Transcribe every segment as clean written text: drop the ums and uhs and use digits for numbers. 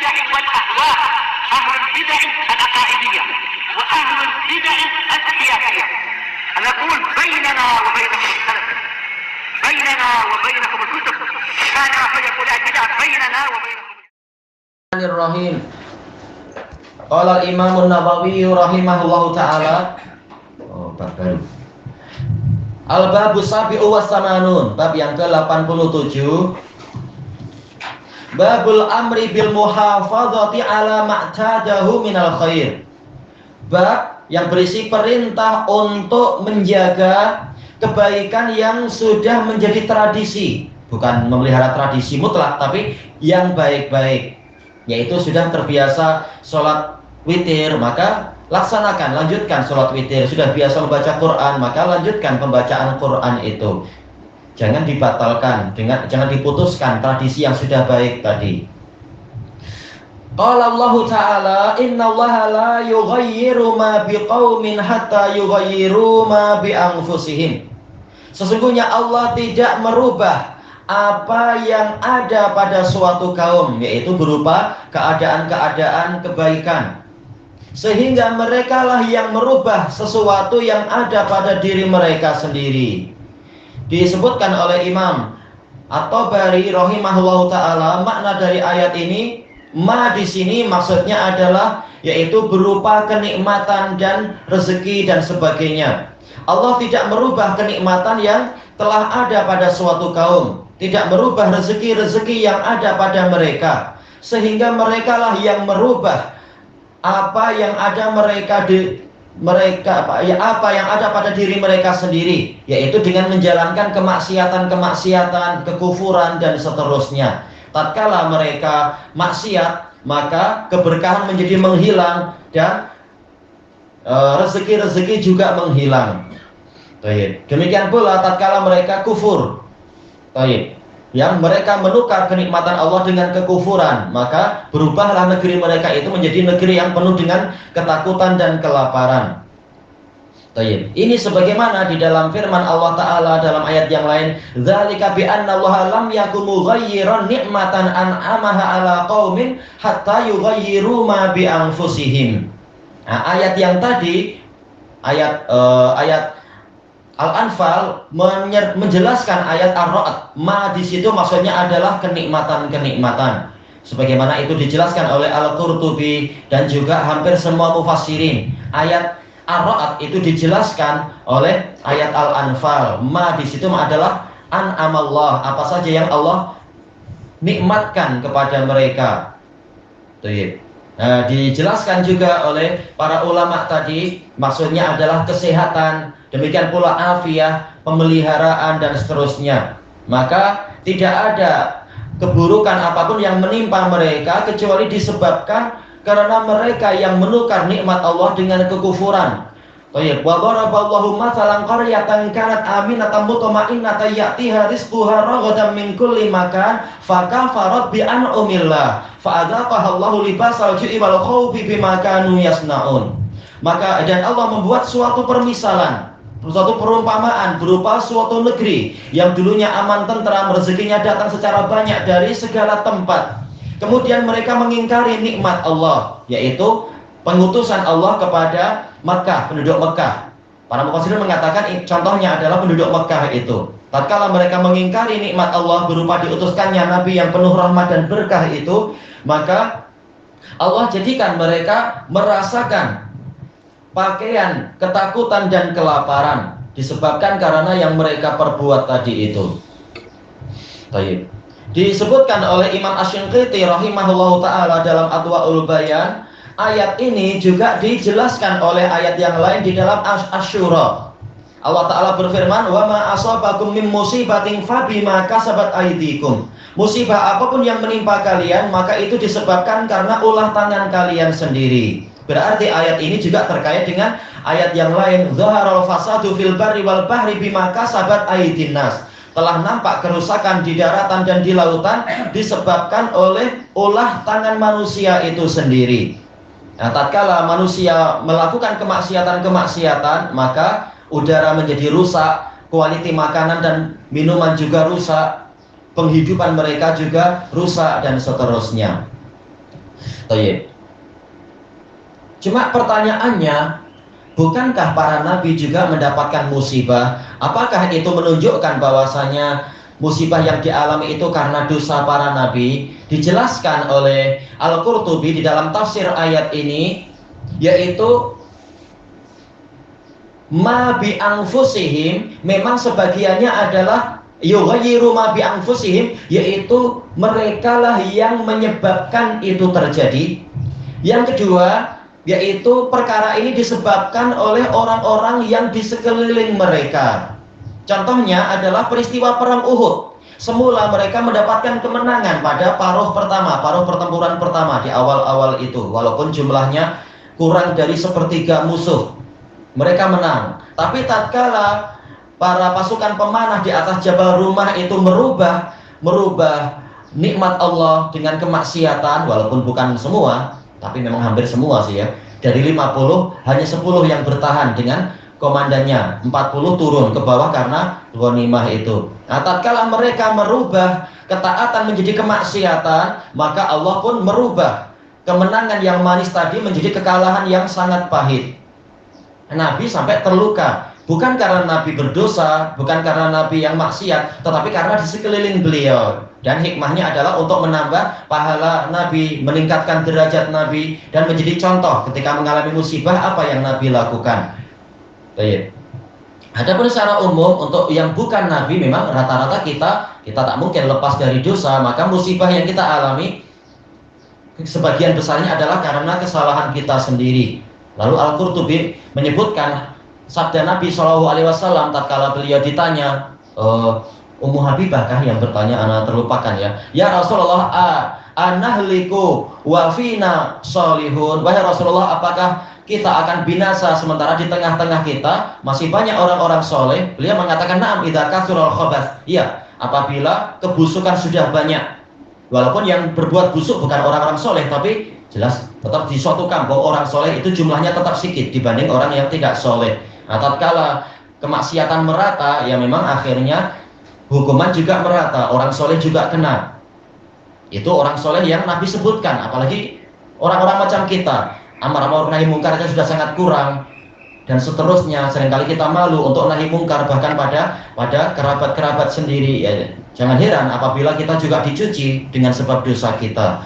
البدع والأهواء، أهل البدع العقائدية وأهل البدع السياسية. نقول بيننا وبينكم السلف، بيننا وبينكم الكتب، كان فيقول البدع بيننا وبينكم. Bismillahirrahmanirrahim. Qala al-Imam an-Nawawi rahimahullahu taala. Bab baru. Al-babu sabi'u was-samanun, bab yang ke-87. Babul amri bil muhafadzati ala ma'tadahu minal khair. Bab yang berisi perintah untuk menjaga kebaikan yang sudah menjadi tradisi, bukan memelihara tradisi mutlak, tapi yang baik-baik, yaitu sudah terbiasa sholat witir, maka laksanakan, lanjutkan sholat witir. Sudah biasa membaca Quran, maka lanjutkan pembacaan Quran itu. Jangan dibatalkan, jangan diputuskan tradisi yang sudah baik tadi. Qala Allah Ta'ala, innallaha la yughayyiru ma biqaumin hatta yughayyiru ma bi anfusihim. Sesungguhnya Allah tidak merubah apa yang ada pada suatu kaum, yaitu berupa keadaan-keadaan kebaikan, sehingga merekalah yang merubah sesuatu yang ada pada diri mereka sendiri. Disebutkan oleh Imam At-Tabari rahimahullahu taala, makna dari ayat ini, ma di sini maksudnya adalah yaitu berupa kenikmatan dan rezeki dan sebagainya. Allah tidak merubah kenikmatan yang telah ada pada suatu kaum, tidak merubah rezeki-rezeki yang ada pada mereka, sehingga merekalah yang merubah apa yang ada apa yang ada pada diri mereka sendiri, yaitu dengan menjalankan kemaksiatan-kemaksiatan, kekufuran dan seterusnya. Tatkala mereka maksiat, maka keberkahan menjadi menghilang dan rezeki-rezeki juga menghilang. Demikian pula tatkala mereka kufur, yang mereka menukar kenikmatan Allah dengan kekufuran, maka berubahlah negeri mereka itu menjadi negeri yang penuh dengan ketakutan dan kelaparan. Ini sebagaimana di dalam firman Allah Ta'ala dalam ayat yang lain, dzalika bi anna Allah lam yakum mughayyiran ni'matan an'amaha ala qaumin hatta yughayyiru ma bi anfusihim. Nah, ayat yang tadi, ayat Al-Anfal menjelaskan ayat Ar-Ra'd. Ma di situ maksudnya adalah kenikmatan-kenikmatan. Sebagaimana itu dijelaskan oleh Al-Qurtubi dan juga hampir semua mufassirin. Ayat Ar-Ra'd itu dijelaskan oleh ayat Al-Anfal. Ma di situ adalah an'amallah, apa saja yang Allah nikmatkan kepada mereka. Nah, dijelaskan juga oleh para ulama tadi, maksudnya adalah kesehatan, demikian pula afiah, pemeliharaan dan seterusnya. Maka tidak ada keburukan apapun yang menimpa mereka kecuali disebabkan karena mereka yang menukar nikmat Allah dengan kekufuran. Wa daraballahu mathalan qaryatan kanat aminatan mutma'innatan ya'tiha rizquha ragadan min kulli makan fakafarat bi an'amillah fa'adzaqaha Allahu libasal ju'i wal khawfi bima kanu yasnaun. Maka dan Allah membuat suatu permisalan, suatu perumpamaan berupa suatu negeri yang dulunya aman tentram, rezekinya datang secara banyak dari segala tempat. Kemudian mereka mengingkari nikmat Allah, yaitu pengutusan Allah kepada Makkah, penduduk Makkah. Para mufassirin mengatakan contohnya adalah penduduk Makkah itu. Tatkala mereka mengingkari nikmat Allah berupa diutuskannya Nabi yang penuh rahmat dan berkah itu, maka Allah jadikan mereka merasakan pakaian ketakutan dan kelaparan disebabkan karena yang mereka perbuat tadi itu. Disebutkan oleh Imam Asy-Syanqiti rahimahullahu taala dalam Adwaul Bayan, ayat ini juga dijelaskan oleh ayat yang lain di dalam Asy-Syura. Allah Ta'ala berfirman, wa ma asabakum min musibatin fabima kasabat aydikum. Musibah apapun yang menimpa kalian, maka itu disebabkan karena ulah tangan kalian sendiri. Berarti ayat ini juga terkait dengan ayat yang lain, zaharal fasadu fil barri wal bahri bima kasabat aydin nas. Telah nampak kerusakan di daratan dan di lautan disebabkan oleh ulah tangan manusia itu sendiri. Nah, tatkala manusia melakukan kemaksiatan-kemaksiatan, maka udara menjadi rusak, kualiti makanan dan minuman juga rusak, penghidupan mereka juga rusak dan seterusnya. Baik. Cuma pertanyaannya, bukankah para nabi juga mendapatkan musibah? Apakah itu menunjukkan bahwasanya musibah yang dialami itu karena dosa para nabi? Dijelaskan oleh Al-Qurtubi di dalam tafsir ayat ini, yaitu ma bi anfusihim, memang sebagiannya adalah yughayyiru ma bi anfusihim, yaitu mereka lah yang menyebabkan itu terjadi. Yang kedua, yaitu perkara ini disebabkan oleh orang-orang yang di sekeliling mereka. Contohnya adalah peristiwa perang Uhud. Semula mereka mendapatkan kemenangan pada paruh pertempuran pertama di awal-awal itu. Walaupun jumlahnya kurang dari sepertiga musuh, mereka menang. Tapi tatkala para pasukan pemanah di atas Jabal Rumah itu merubah nikmat Allah dengan kemaksiatan, walaupun bukan semua, tapi memang hampir semua sih ya. Dari 50 hanya 10 yang bertahan dengan komandannya, 40 turun ke bawah karena ghanimah itu. Nah, tatkala mereka merubah ketaatan menjadi kemaksiatan, maka Allah pun merubah kemenangan yang manis tadi menjadi kekalahan yang sangat pahit. Nabi sampai terluka, bukan karena Nabi berdosa, bukan karena Nabi yang maksiat, tetapi karena di sekeliling beliau. Dan hikmahnya adalah untuk menambah pahala Nabi, meningkatkan derajat Nabi, dan menjadi contoh ketika mengalami musibah apa yang Nabi lakukan. Baik. Adapun secara umum untuk yang bukan Nabi, memang rata-rata kita tak mungkin lepas dari dosa, maka musibah yang kita alami sebagian besarnya adalah karena kesalahan kita sendiri. Lalu Al-Qurtubi menyebutkan sabda Nabi SAW tatkala beliau ditanya, Ummu Habibah kah yang bertanya, ana terlupakan ya. Ya Rasulullah, anahliku wa fina sholihun. Wahai Rasulullah, apakah kita akan binasa sementara di tengah-tengah kita masih banyak orang-orang soleh? Beliau mengatakan, na'am idza kathural khabath. Iya, apabila kebusukan sudah banyak. Walaupun yang berbuat busuk bukan orang-orang soleh, tapi jelas tetap di suatu kampung orang soleh itu jumlahnya tetap sedikit dibanding orang yang tidak soleh. Nah, tatkala kemaksiatan merata, ya memang akhirnya hukuman juga merata, orang soleh juga kena. Itu orang soleh yang Nabi sebutkan, apalagi orang-orang macam kita, amar ma'ruf nahi mungkar aja sudah sangat kurang, dan seterusnya. Seringkali kita malu untuk nahi mungkar bahkan pada kerabat-kerabat sendiri. Ya, jangan heran apabila kita juga dicuci dengan sebab dosa kita.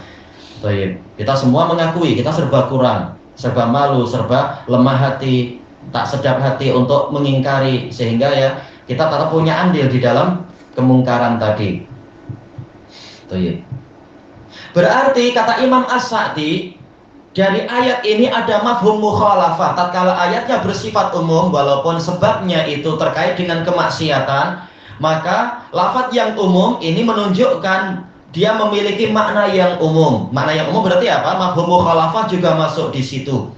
Kita semua mengakui kita serba kurang, serba malu, serba lemah hati, tak sedap hati untuk mengingkari, sehingga ya kita tetap punya andil di dalam kemungkaran tadi. Berarti kata Imam As-Sa'di, dari ayat ini ada mafhum mukhalafah. Tatkala ayatnya bersifat umum walaupun sebabnya itu terkait dengan kemaksiatan, maka lafaz yang umum ini menunjukkan dia memiliki makna yang umum. Makna yang umum berarti apa? Mafhum mukhalafah juga masuk di situ.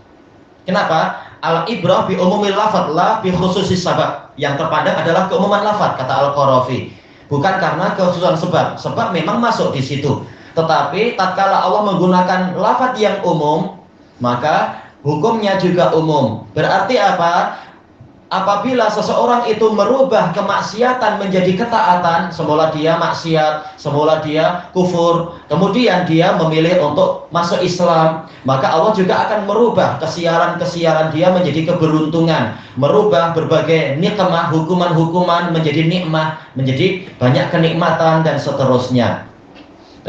Kenapa? Al-ibrah bi umumil lafaz la bi khususis sabab. Yang terpandang adalah keumuman lafaz, kata Al-Qarafi. Bukan karena kekhususan sebab. Sebab memang masuk di situ. Tetapi tatkala Allah menggunakan lafaz yang umum, maka hukumnya juga umum. Berarti apa? Apabila seseorang itu merubah kemaksiatan menjadi ketaatan, semula dia maksiat, semula dia kufur, kemudian dia memilih untuk masuk Islam, maka Allah juga akan merubah kesialan-kesialan dia menjadi keberuntungan, merubah berbagai nikmah, hukuman-hukuman menjadi nikmah, menjadi banyak kenikmatan dan seterusnya.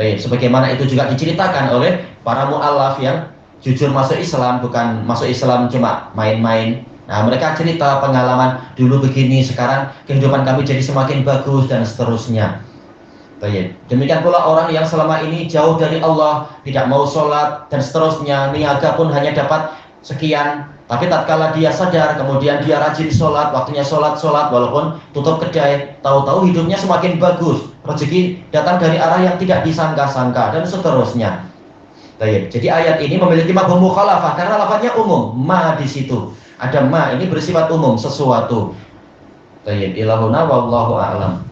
Sebagaimana itu juga diceritakan oleh para mu'allaf yang jujur masuk Islam, bukan masuk Islam cuma main-main. Nah, mereka cerita pengalaman dulu begini, sekarang kehidupan kami jadi semakin bagus dan seterusnya. Demikian pula orang yang selama ini jauh dari Allah, tidak mau sholat dan seterusnya, niaga pun hanya dapat sekian. Tapi tatkala dia sadar, kemudian dia rajin sholat, waktunya sholat, walaupun tutup kedai, tahu-tahu hidupnya semakin bagus, rezeki datang dari arah yang tidak disangka-sangka dan seterusnya. Jadi ayat ini memiliki mafhum mukhalafah karena lafaznya umum, ma di situ. Ada ma, ini bersifat umum, sesuatu. Ilahuna wallahu a'lam.